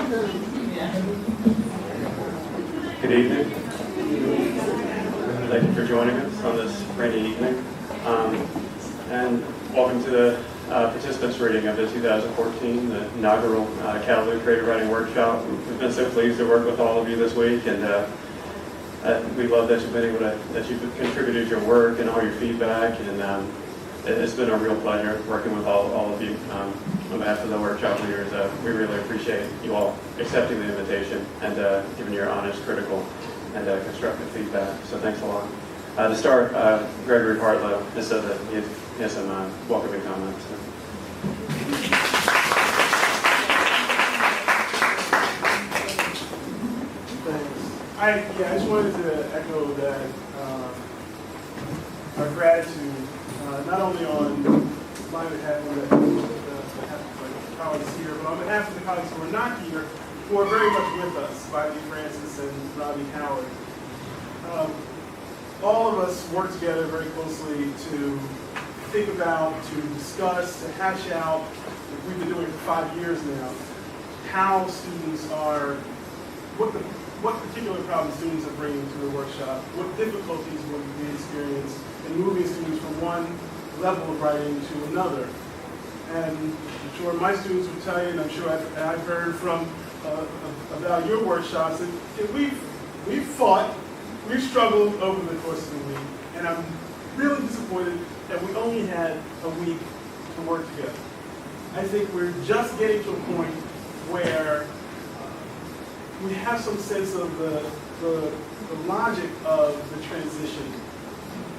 Good evening. Thank you for joining us on this rainy evening. And welcome to the participants reading of the 2014, the inaugural Calhoun Creative Writing Workshop. We've been so pleased to work with all of you this week, and we love that you've been able to, that you've contributed your work and all your feedback, and it's been a real pleasure working with all of you. On behalf of the workshop leaders, we really appreciate you all accepting the invitation and giving your honest, critical, and constructive feedback. So thanks a lot. To start, Gregory Hartlow has said that he has some welcoming comments. Thanks. I just wanted to echo that our gratitude, not only on my behalf of my colleagues here, but on behalf of the colleagues who are not here, who are very much with us, Spivey Francis and Robbie Howard. All of us work together very closely to think about, to discuss, to hash out, we've been doing it for 5 years now, how students are, what particular problems students are bringing to the workshop, what difficulties will we experience in moving students from one level of writing to another. And I'm sure my students will tell you, and I'm sure I've heard from about your workshops, that we've fought, we've struggled over the course of the week, and I'm really disappointed that we only had a week to work together. I think we're just getting to a point where we have some sense of the logic of the transition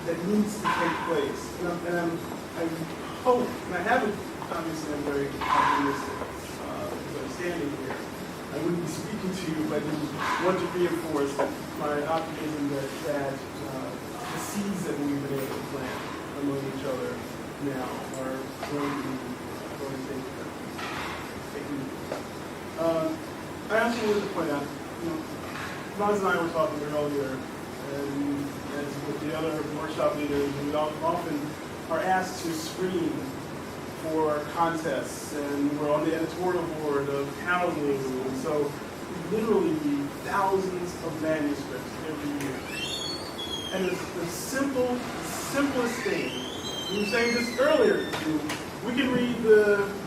that needs to take place. And I hope, and I haven't, obviously I'm very optimistic because I'm standing here. I wouldn't be speaking to you if I didn't want to reinforce my optimism that the seeds that we've been able to plant among each other now are going to take root. I also wanted to point out, Roz and I were talking earlier, and as with the other workshop leaders, we often are asked to screen for contests, and we're on the editorial board of Calhoun, and so we literally read thousands of manuscripts every year. And it's the simplest thing. We were saying this earlier, we can read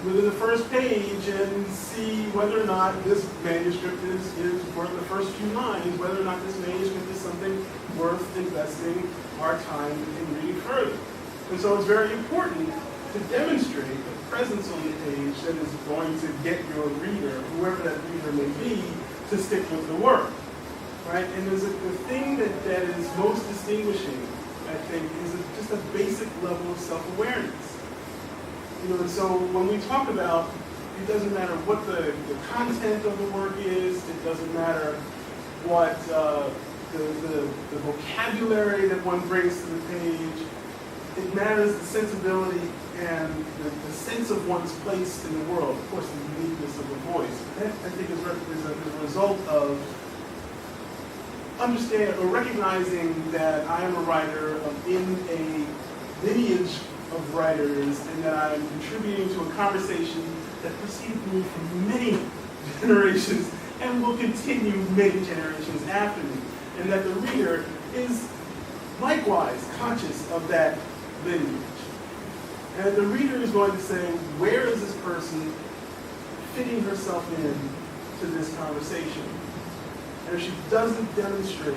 within the first page and see whether or not this manuscript is worth the first few lines, whether or not this manuscript is something worth investing our time in reading further. And so it's very important to demonstrate the presence on the page that is going to get your reader, whoever that reader may be, to stick with the work. Right? And there's the thing that is most distinguishing, I think, is just a basic level of self-awareness. And so when we talk about, it doesn't matter what the content of the work is, it doesn't matter what the vocabulary that one brings to the page, it matters the sensibility and the sense of one's place in the world, of course the uniqueness of the voice. That, I think, is a result of understanding or recognizing that I am a writer in a lineage of writers, and that I'm contributing to a conversation that preceded me for many generations and will continue many generations after me, and that the reader is likewise conscious of that lineage. And the reader is going to say, where is this person fitting herself in to this conversation? And if she doesn't demonstrate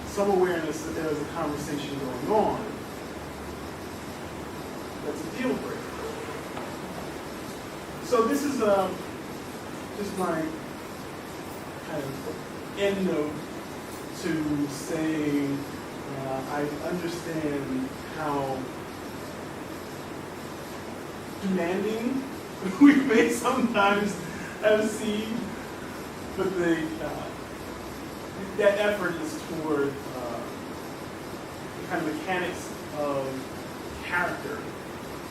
some awareness that there is a conversation going on, that's a deal breaker. So this is just my kind of end note to saying I understand how demanding we may sometimes have seen, but that effort is toward the kind of mechanics of character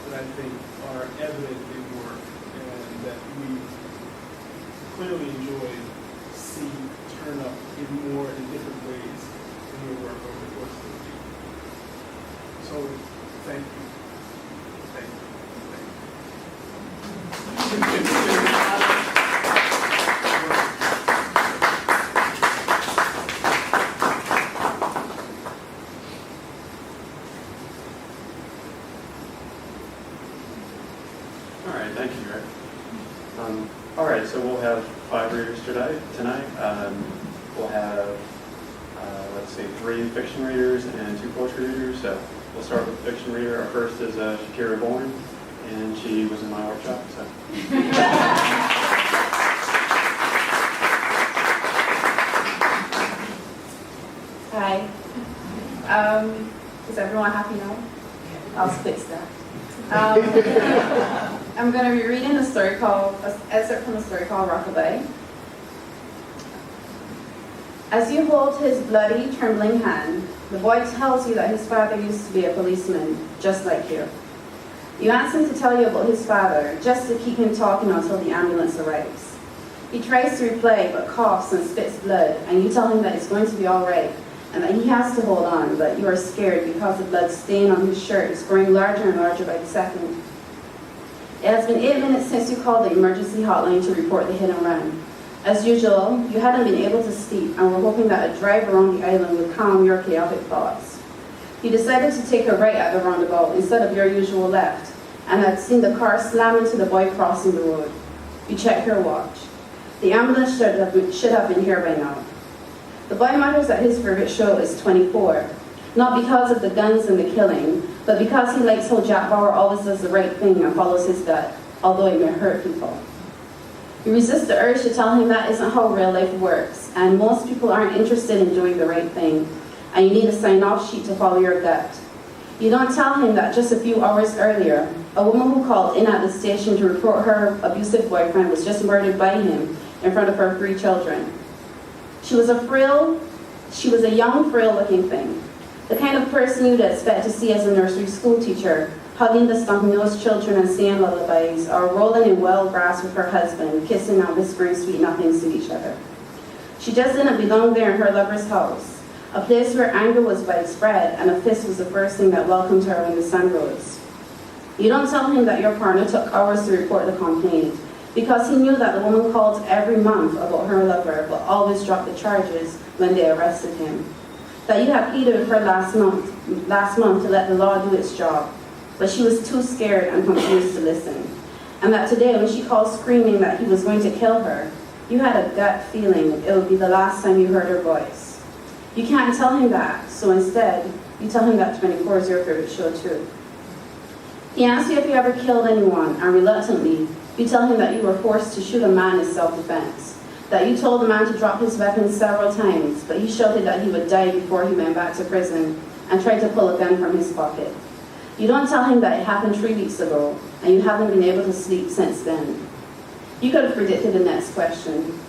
that I think are evident in work, and that we clearly enjoy see turn up in more and different ways in your work over the course of the week. So, thank you. Thank you. Thank you. All right, thank you, Rick. All right, so we'll have 5 readers tonight. We'll have, let's see, 3 fiction readers and 2 poetry readers. So we'll start with the fiction reader. Our first is Shakira Bourne, and she was in my workshop. So. Hi. Is everyone happy now? I'll fix that. I'm going to be reading an excerpt from a story called Rockabye. As you hold his bloody, trembling hand, the boy tells you that his father used to be a policeman, just like you. You ask him to tell you about his father, just to keep him talking until the ambulance arrives. He tries to reply, but coughs and spits blood, and you tell him that it's going to be all right, and that he has to hold on, but you are scared because the blood stain on his shirt is growing larger and larger by the second. It has been 8 minutes since you called the emergency hotline to report the hit and run. As usual, you hadn't been able to sleep and were hoping that a drive around the island would calm your chaotic thoughts. You decided to take a right at the roundabout instead of your usual left, and had seen the car slam into the boy crossing the road. You checked your watch. The ambulance should have been here by now. The boy mutters that his favorite show is 24, not because of the guns and the killing, but because he likes how Jack Bauer always does the right thing and follows his gut, although it may hurt people. You resist the urge to tell him that isn't how real life works, and most people aren't interested in doing the right thing, and you need a sign-off sheet to follow your gut. You don't tell him that just a few hours earlier, a woman who called in at the station to report her abusive boyfriend was just murdered by him in front of her 3 children. She was a young, frail-looking thing, the kind of person you'd expect to see as a nursery school teacher, hugging the snub-nosed children and singing lullabies, or rolling in wild grass with her husband, kissing and whispering sweet nothings to each other. She just didn't belong there in her lover's house, a place where anger was widespread and a fist was the first thing that welcomed her when the sun rose. You don't tell him that your partner took hours to report the complaint, because he knew that the woman called every month about her lover, but always dropped the charges when they arrested him. That you had pleaded with her last month to let the law do its job, but she was too scared and confused to listen. And that today, when she called screaming that he was going to kill her, you had a gut feeling it would be the last time you heard her voice. You can't tell him that, so instead, you tell him that 24 is your favorite show too. He asks you if you ever killed anyone, and reluctantly, you tell him that you were forced to shoot a man in self-defense, that you told the man to drop his weapon several times, but he shouted that he would die before he went back to prison and tried to pull a gun from his pocket. You don't tell him that it happened 3 weeks ago, and you haven't been able to sleep since then. You could have predicted the next question.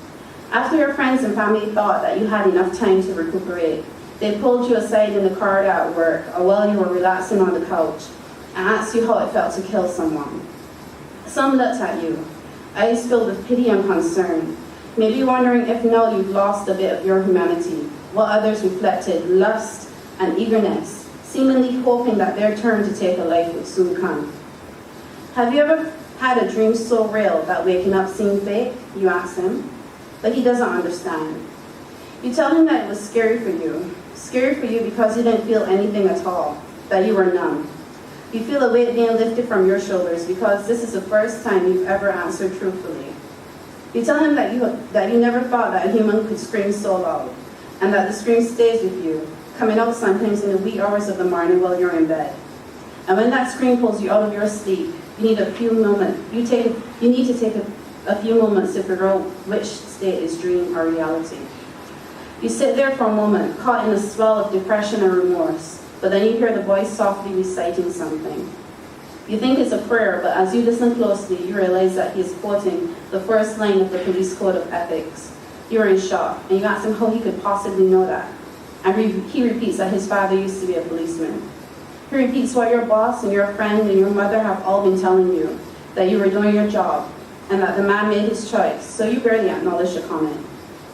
After your friends and family thought that you had enough time to recuperate, they pulled you aside in the corridor at work or while you were relaxing on the couch and asked you how it felt to kill someone. Some looked at you, eyes filled with pity and concern, maybe wondering if now you've lost a bit of your humanity, while others reflected lust and eagerness, seemingly hoping that their turn to take a life would soon come. Have you ever had a dream so real that waking up seemed fake? You ask him, but he doesn't understand. You tell him that it was scary for you because you didn't feel anything at all, that you were numb. You feel a weight being lifted from your shoulders because this is the first time you've ever answered truthfully. You tell him that you never thought that a human could scream so loud, and that the scream stays with you, coming out sometimes in the wee hours of the morning while you're in bed. And when that scream pulls you out of your sleep, you need to take a few moments to figure out which state is dream or reality. You sit there for a moment, caught in a swell of depression and remorse, but then you hear the voice softly reciting something. You think it's a prayer, but as you listen closely, you realize that he is quoting the first line of the police code of ethics. You are in shock, and you ask him how he could possibly know that. And he repeats that his father used to be a policeman. He repeats what your boss and your friend and your mother have all been telling you, that you were doing your job, and that the man made his choice, so you barely acknowledge the comment.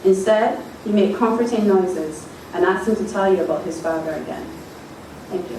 Instead, you make comforting noises and ask him to tell you about his father again. Thank you.